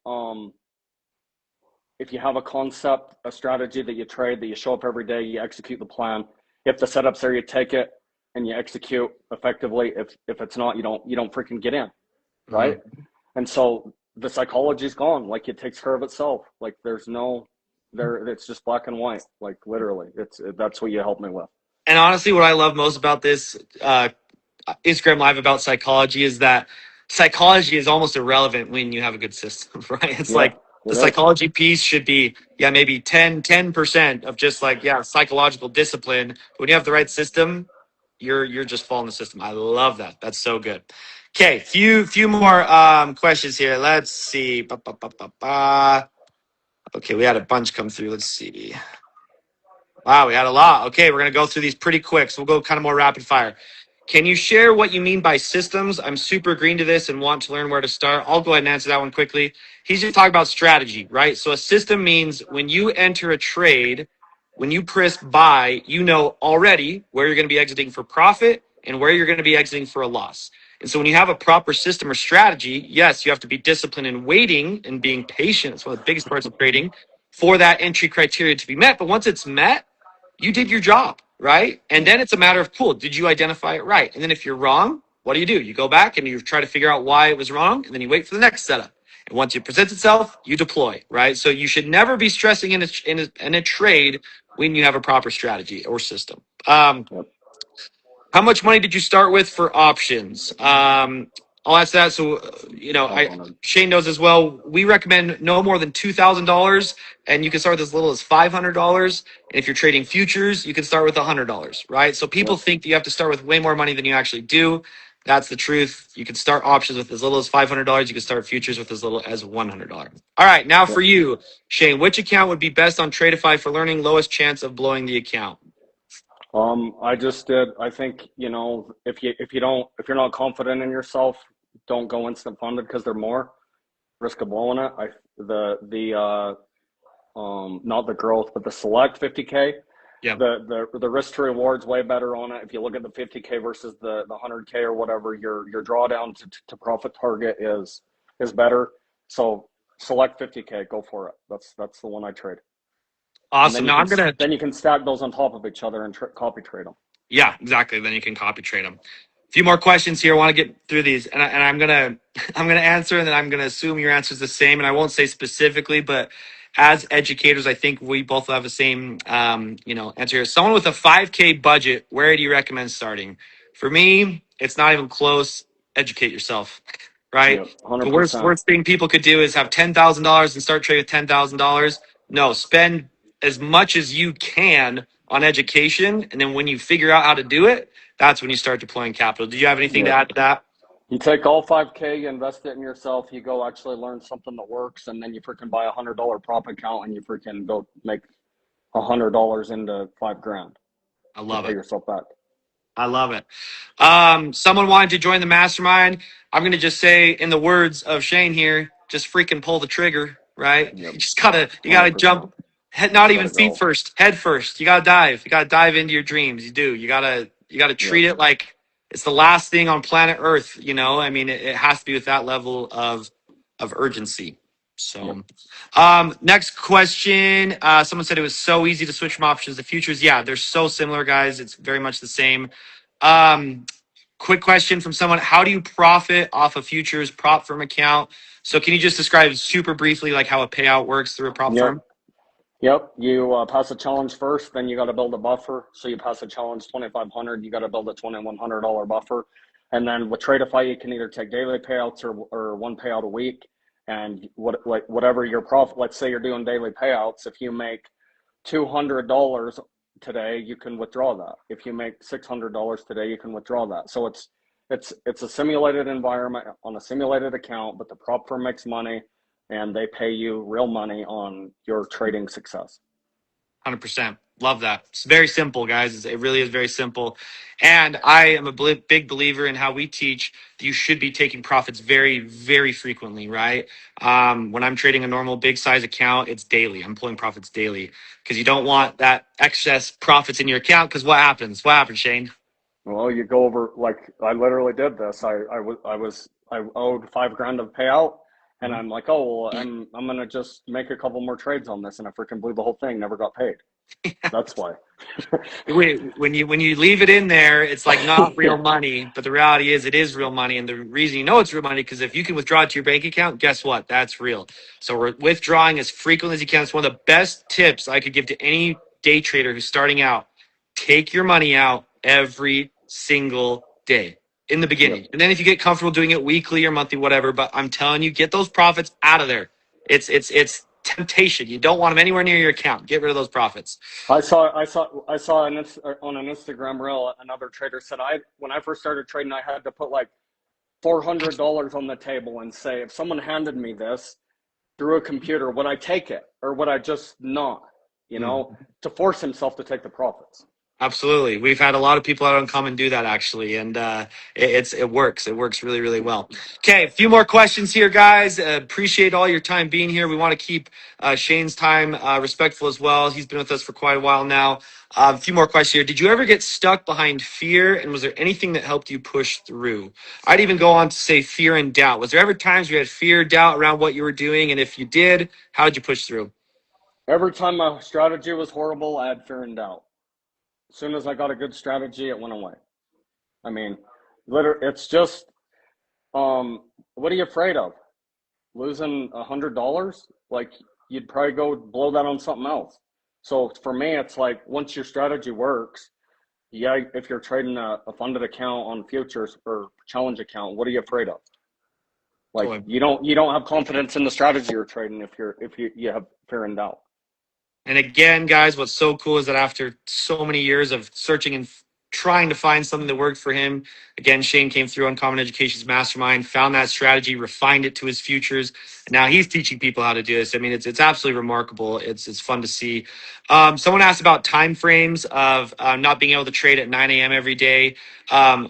[SPEAKER 2] if you have a concept, a strategy that you trade, that you show up every day, you execute the plan. If the setup's there, you take it and you execute effectively. If it's not, you don't freaking get in,
[SPEAKER 1] Hmm.
[SPEAKER 2] right? And so the psychology's gone. Like it takes care of itself. Like there's no there. It's just black and white. Like literally, that's what you helped me with.
[SPEAKER 1] And honestly, what I love most about this Instagram Live about psychology is that psychology is almost irrelevant when you have a good system, right? It's
[SPEAKER 2] Yeah,
[SPEAKER 1] like the
[SPEAKER 2] it is.
[SPEAKER 1] psychology piece should be, yeah, maybe 10% of just like, yeah, psychological discipline. But when you have the right system, you're just following the system. I love that. That's so good. Okay, few more questions here. Let's see. Ba, ba, ba, ba, ba. Okay, we had a bunch come through. Let's see. Wow, we had a lot. Okay, we're going to go through these pretty quick. So we'll go kind of more rapid fire. Can you share what you mean by systems? I'm super green to this and want to learn where to start. I'll go ahead and answer that one quickly. He's just talking about strategy, right? So a system means when you enter a trade, when you press buy, you know already where you're going to be exiting for profit and where you're going to be exiting for a loss. And so when you have a proper system or strategy, yes, you have to be disciplined in waiting and being patient. It's one of the biggest parts of trading for that entry criteria to be met. But once it's met, you did your job, right? And
[SPEAKER 2] Yeah,
[SPEAKER 1] then it's a matter of, cool, did you identify it right? And then if you're wrong, what do? You go back and you try to figure out why it was wrong, and then you wait for the next setup. And once it presents itself, you deploy, right? So you should never be stressing in a trade when you have a proper strategy or system.
[SPEAKER 2] yep,
[SPEAKER 1] How much money did you start with for options? I'll ask that. So, I
[SPEAKER 2] 500.
[SPEAKER 1] Shane knows as well. We recommend no more than $2,000, and you can start with as little as $500. And if you're trading futures, you can start with $100, right? So people
[SPEAKER 2] Yep,
[SPEAKER 1] think that you have to start with way more money than you actually do. That's the truth. You can start options with as little as $500. You can start futures with as little as $100. All right, now for
[SPEAKER 2] yep.
[SPEAKER 1] you, Shane, which account would be best on Tradeify for learning? Lowest chance of blowing the account?
[SPEAKER 2] I just did. I think if you're not confident in yourself, don't go instant funded because they're more risk of blowing it. Not the growth, but the select 50K.
[SPEAKER 1] Yeah.
[SPEAKER 2] The risk to reward's way better on it. If you look at the 50K versus the 100K or whatever, your drawdown to profit target is better. So select 50K, go for it. That's the one I trade. And
[SPEAKER 1] Awesome. Now I'm gonna
[SPEAKER 2] then you can stack those on top of each other and copy trade them.
[SPEAKER 1] Yeah, exactly. Then you can copy trade them. A few more questions here. I want to get through these, and I'm gonna I'm gonna answer, and then I'm gonna assume your answer is the same. And I won't say specifically, but as educators, I think we both have the same answer here. Someone with a 5K budget, where do you recommend starting? For me, it's not even close. Educate yourself, right?
[SPEAKER 2] Yep,
[SPEAKER 1] The
[SPEAKER 2] 100%.
[SPEAKER 1] worst thing people could do is have $10,000 and start trading with $10,000. No, spend as much as you can on education, and then when you figure out how to do it, that's when you start deploying capital. Do you have anything to
[SPEAKER 2] Yep.
[SPEAKER 1] add to that?
[SPEAKER 2] You take all 5K, you invest it in yourself, you go actually learn something that works, and then you freaking buy $100 prop account and you freaking go make $100 into 5 grand
[SPEAKER 1] I
[SPEAKER 2] to
[SPEAKER 1] love
[SPEAKER 2] pay
[SPEAKER 1] it.
[SPEAKER 2] yourself back.
[SPEAKER 1] I love it. Someone wanted to join the mastermind. I'm going to just say, in the words of Shane here, just freaking pull the trigger, right?
[SPEAKER 2] Yep,
[SPEAKER 1] You gotta
[SPEAKER 2] 100%.
[SPEAKER 1] jump, not even
[SPEAKER 2] Gotta
[SPEAKER 1] feet
[SPEAKER 2] go.
[SPEAKER 1] first, head first. You gotta dive. You gotta dive into your dreams. You do. You gotta
[SPEAKER 2] Yep,
[SPEAKER 1] treat it like it's the last thing on planet Earth. I mean, it has to be with that level of urgency.
[SPEAKER 2] Yep.
[SPEAKER 1] So, next question. Someone said it was so easy to switch from options to futures. Yeah, they're so similar, guys. It's very much the same. Um, quick question from someone: how do you profit off a futures prop firm account? So, can you just describe super briefly like how a payout works through a prop
[SPEAKER 2] Yep.
[SPEAKER 1] firm?
[SPEAKER 2] Yep. You pass a challenge first, then you got to build a buffer. So you pass a challenge 2,500, you got to build a $2,100 buffer. And then with Tradeify, you can either take daily payouts or one payout a week. And whatever your profit, let's say you're doing daily payouts. If you make $200 today, you can withdraw that. If you make $600 today, you can withdraw that. So it's a simulated environment on a simulated account, but the prop firm makes money and they pay you real money on your trading success.
[SPEAKER 1] 100%. Love that. It's very simple, guys. It really is very simple. And I am a big believer in how we teach that you should be taking profits very, very frequently, right? When I'm trading a normal big size account, it's daily. I'm pulling profits daily because you don't want that excess profits in your account. Because what happens? What happens, Shane?
[SPEAKER 2] Well, you go over like I literally did this. I owed $5,000 of payout, and I'm like, oh well, I'm gonna just make a couple more trades on this, and I freaking blew the whole thing. Never got paid. That's why.
[SPEAKER 1] When you leave it in there, it's like not real
[SPEAKER 2] Yeah.
[SPEAKER 1] money, but the reality is it is real money. And the reason you know it's real money because if you can withdraw it to your bank account, guess what? That's real. So we're withdrawing as frequently as you can. It's one of the best tips I could give to any day trader who's starting out. Take your money out every single day in the
[SPEAKER 2] Yep.
[SPEAKER 1] beginning. And then if you get comfortable doing it weekly or monthly, whatever, but I'm telling you, get those profits out of there. It's temptation. You don't want them anywhere near your account. Get rid of those profits.
[SPEAKER 2] I saw on an Instagram reel. Another trader said when I first started trading, I had to put like $400 on the table and say, if someone handed me this through a computer, would I take it or would I just not? You know, to force himself to take the profits.
[SPEAKER 1] Absolutely. We've had a lot of people out on Common do that actually, and it works. It works really, really well. Okay, a few more questions here, guys. Appreciate all your time being here. We want to keep Shane's time respectful as well. He's been with us for quite a while now. A few more questions here. Did you ever get stuck behind fear, and was there anything that helped you push through? I'd even go on to say fear and doubt. Was there ever times you had fear, doubt around what you were doing, and if you did, how did you push through?
[SPEAKER 2] Every time my strategy was horrible, I had fear and doubt. As soon as I got a good strategy, it went away. I mean, literally, it's just, what are you afraid of? Losing $100? Like, you'd probably go blow that on something else. So for me, it's like once your strategy works, yeah, if you're trading a funded account on futures or challenge account, what are you afraid of? Like
[SPEAKER 1] Totally.
[SPEAKER 2] you don't have confidence in the strategy you're trading if you have fear and doubt.
[SPEAKER 1] And again, guys, what's so cool is that after so many years of searching and trying to find something that worked for him, again, Shane came through Uncommon Education's mastermind, found that strategy, refined it to his futures, and now he's teaching people how to do this. I mean, it's absolutely remarkable. It's fun to see. Someone asked about time frames of not being able to trade at 9 a.m. every day.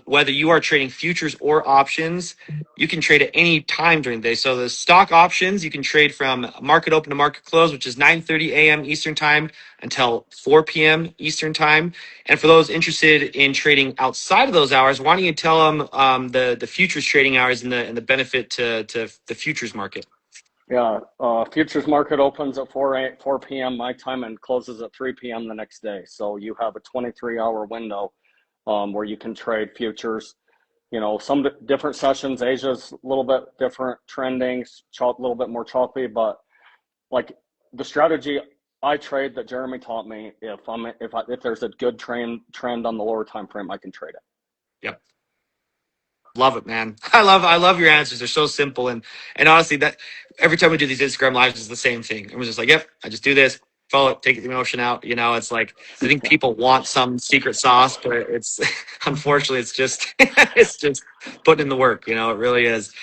[SPEAKER 1] Whether you are trading futures or options, you can trade at any time during the day. So the stock options, you can trade from market open to market close, which is 9:30 a.m. Eastern time until 4 p.m. Eastern time. And for those interested in trading outside of those hours, why don't you tell them the futures trading hours and the benefit to the futures market?
[SPEAKER 2] Yeah, futures market opens at 4 p.m. my time and closes at 3 p.m. the next day. So you have a 23-hour window where you can trade futures. You know, some different sessions. Asia's a little bit different, trending, a little bit more choppy. But like the strategy I trade that Jeremy taught me, if there's a good trend on the lower time frame, I can trade it.
[SPEAKER 1] Yep. Love it, man. I love your answers. They're so simple. And honestly, that every time we do these Instagram lives, it's the same thing. Everyone's just like, yep, I just do this, follow it, take the emotion out. You know, it's like I think
[SPEAKER 2] Yeah.
[SPEAKER 1] people want some secret sauce, but it's unfortunately it's just it's just putting in the work, you know, it really is.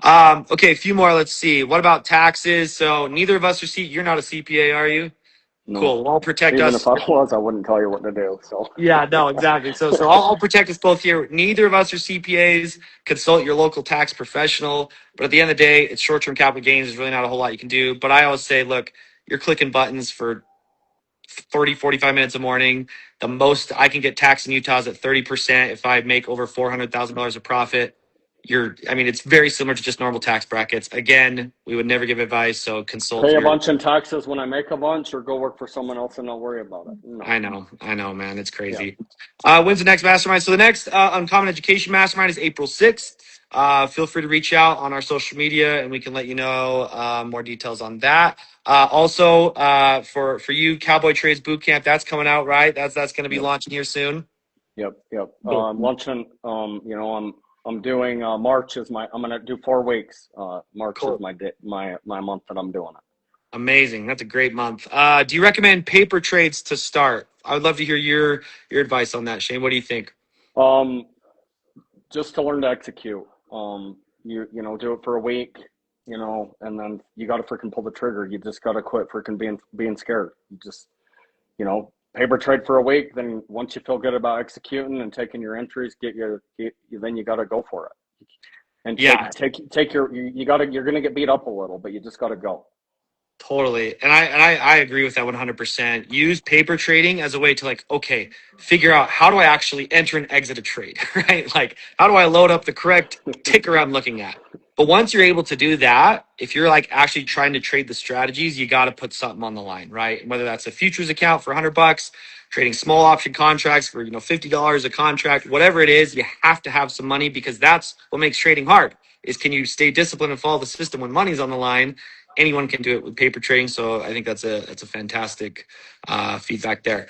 [SPEAKER 1] Okay, a few more. Let's see. What about taxes? So neither of us are you're not a CPA, are you?
[SPEAKER 2] No,
[SPEAKER 1] Cool. Well, I'll protect
[SPEAKER 2] even if
[SPEAKER 1] us.
[SPEAKER 2] I was, I wouldn't tell you what to do. So
[SPEAKER 1] Yeah, no, exactly. So I'll protect us both here. Neither of us are CPAs. Consult your local tax professional. But at the end of the day, it's short-term capital gains. There's really not a whole lot you can do. But I always say, look, you're clicking buttons for 30, 45 minutes a morning. The most I can get taxed in Utah is at 30% if I make over $400,000 of profit. I mean, it's very similar to just normal tax brackets. Again, we would never give advice, so consult
[SPEAKER 2] Pay a
[SPEAKER 1] your.
[SPEAKER 2] bunch in taxes when I make a bunch, or go work for someone else and not worry about it. No.
[SPEAKER 1] I know, man. It's
[SPEAKER 2] Yeah.
[SPEAKER 1] crazy. When's the next mastermind? So the next Uncommon Education Mastermind is April 6th. Feel free to reach out on our social media, and we can let you know more details on that. Also, for you, Cowboy Trades Bootcamp, that's coming out, right? That's going to be
[SPEAKER 2] Yep.
[SPEAKER 1] launching here soon.
[SPEAKER 2] Yep. Launching. I'm doing March is I'm gonna do 4 weeks. March
[SPEAKER 1] Cool.
[SPEAKER 2] is my month that I'm doing it.
[SPEAKER 1] Amazing. That's a great month. Do you recommend paper trades to start? I would love to hear your advice on that, Shane. What do you think?
[SPEAKER 2] Just to learn to execute. Do it for a week, and then you got to freaking pull the trigger. You just got to quit freaking being scared. You just, paper trade for a week. Then once you feel good about executing and taking your entries, then you got to go for it. And take you're going to get beat up a little, but you just got to go.
[SPEAKER 1] Totally. And I agree with that 100%. Use paper trading as a way to figure out how do I actually enter and exit a trade, right? Like, how do I load up the correct ticker I'm looking at? But once you're able to do that, if you're actually trying to trade the strategies, you got to put something on the line, right? Whether that's a futures account for $100, trading small option contracts for, $50 a contract, whatever it is, you have to have some money, because that's what makes trading hard. Is, can you stay disciplined and follow the system when money's on the line? Anyone can do it with paper trading, so I think that's a fantastic feedback there.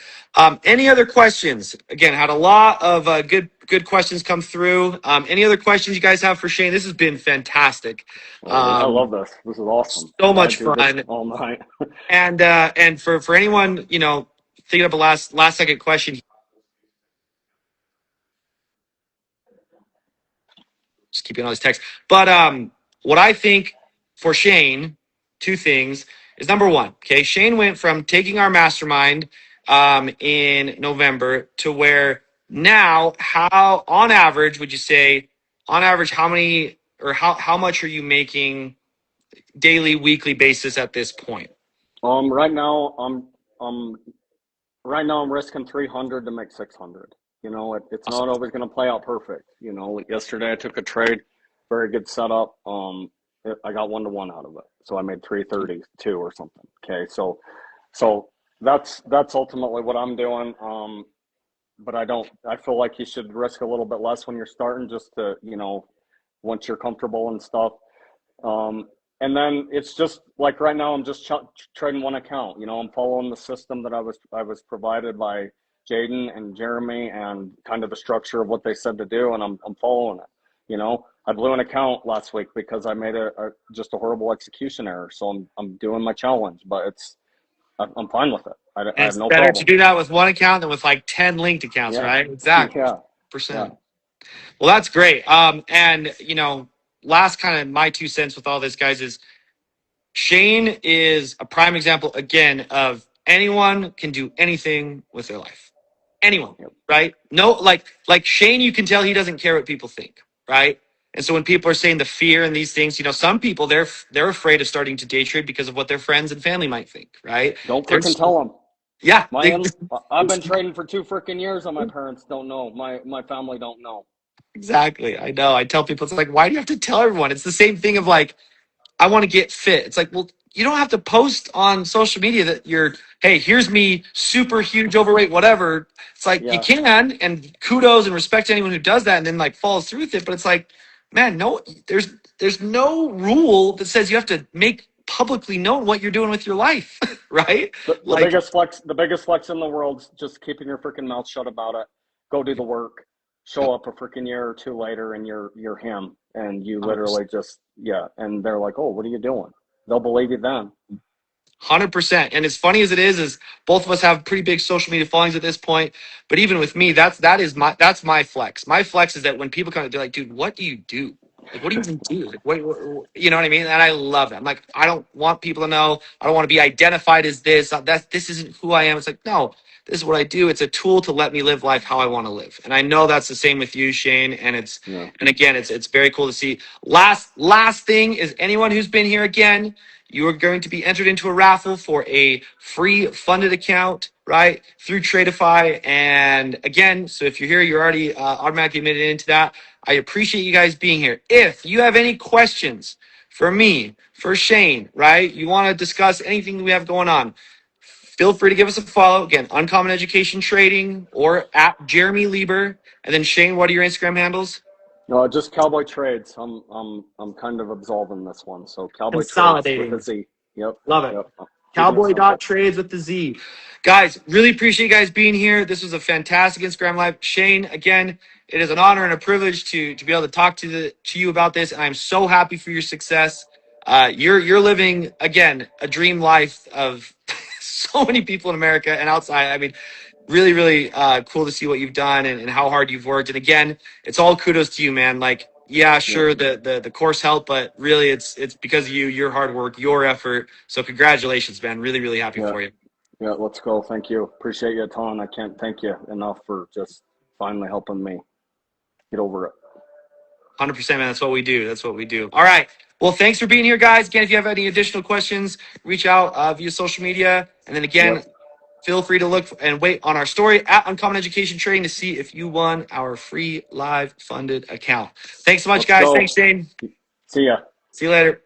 [SPEAKER 1] Any other questions? Again, had a lot of good questions come through. Any other questions you guys have for Shane? This has been fantastic.
[SPEAKER 2] I love this. This is awesome.
[SPEAKER 1] So much fun
[SPEAKER 2] all night.
[SPEAKER 1] and for anyone thinking of a last second question. Just keeping all these texts, but what I think for Shane, two things is, number one, okay, Shane went from taking our mastermind in November to where now, how on average would you say, how many or how much are you making daily, weekly basis at this point?
[SPEAKER 2] Right now I'm risking 300 to make 600. It's
[SPEAKER 1] Awesome.
[SPEAKER 2] not always going to play out perfect. Yesterday I took a trade, very good setup. I got 1-to-1 out of it, so I made 332 or something. Okay, so that's ultimately what I'm doing. But I feel like you should risk a little bit less when you're starting, just to once you're comfortable and stuff. And then it's just like right now I'm just trading one account. I'm following the system that I was provided by Jaden and Jeremy, and kind of the structure of what they said to do, and I'm following it. I blew an account last week because I made just a horrible execution error. So I'm doing my challenge, but I'm fine with it. I have no
[SPEAKER 1] better
[SPEAKER 2] problem.
[SPEAKER 1] to do that with one account than with 10 linked accounts, right? Exactly.
[SPEAKER 2] Yeah.
[SPEAKER 1] Percent. Well, that's great. And last kind of my 2 cents with all this, guys, is Shane is a prime example again of anyone can do anything with their life. Anyone, right? No, like Shane, you can tell he doesn't care what people think, right? And so when people are saying the fear and these things, some people they're afraid of starting to day trade because of what their friends and family might think, right?
[SPEAKER 2] Don't freaking tell them.
[SPEAKER 1] Yeah,
[SPEAKER 2] I've been trading for 2 freaking years, and my parents don't know. My family don't know.
[SPEAKER 1] Exactly. I know. I tell people, it's like, why do you have to tell everyone? It's the same thing of I want to get fit. It's like, well, you don't have to post on social media that hey, here's me, super huge, overweight, whatever. It's like, you can, and kudos and respect to anyone who does that and then follows through with it. But it's like, man, no, there's no rule that says you have to make publicly known what you're doing with your life, right?
[SPEAKER 2] The biggest flex in the world is just keeping your freaking mouth shut about it. Go do the work. Show up a freaking year or 2 later, and you're him, and you literally just and they're like, oh, what are you doing? They'll believe you then.
[SPEAKER 1] 100%. And as funny as it is both of us have pretty big social media followings at this point. But even with me, that's my flex. My flex is that when people come, they're like, dude, what do you do? What do you even do? What, you know what I mean? And I love that. I'm like, I don't want people to know. I don't want to be identified as this. This isn't who I am. It's like, no, this is what I do. It's a tool to let me live life how I want to live. And I know that's the same with you, Shane. And and again, it's very cool to see. Last thing is, anyone who's been here again, you are going to be entered into a raffle for a free funded account, right, through Tradeify. And again, so if you're here, you're already automatically admitted into that. I appreciate you guys being here. If you have any questions for me, for Shane, right, you want to discuss anything that we have going on, feel free to give us a follow. Again, Uncommon Education Trading or at Jeremy Lieber. And then Shane, what are your Instagram handles?
[SPEAKER 2] No, just Cowboy Trades. I'm kind of absolving this one. So Cowboy Trades with a
[SPEAKER 1] Consolidating.
[SPEAKER 2] Z. Yep.
[SPEAKER 1] Love it.
[SPEAKER 2] Yep. Keeping it simple.
[SPEAKER 1] Cowboy.trades with the Z. Guys, really appreciate you guys being here. This was a fantastic Instagram Live. Shane, again, it is an honor and a privilege to be able to talk to you about this. And I'm so happy for your success. You're living, again, a dream life of so many people in America and outside. I mean, really, really cool to see what you've done and how hard you've worked. And again, it's all kudos to you, man. Like, yeah, sure, the course helped, but really it's because of you, your hard work, your effort. So congratulations, man. Really, really happy for you.
[SPEAKER 2] Yeah, let's go. Thank you. Appreciate you a ton. I can't thank you enough for just finally helping me get over it.
[SPEAKER 1] 100%, man. That's what we do. That's what we do. All right. Well, thanks for being here, guys. Again, if you have any additional questions, reach out via social media. And then again, feel free to look and wait on our story at Uncommon Education Trading to see if you won our free live funded account. Thanks so much, guys. Thanks, Shane.
[SPEAKER 2] See ya.
[SPEAKER 1] See you later.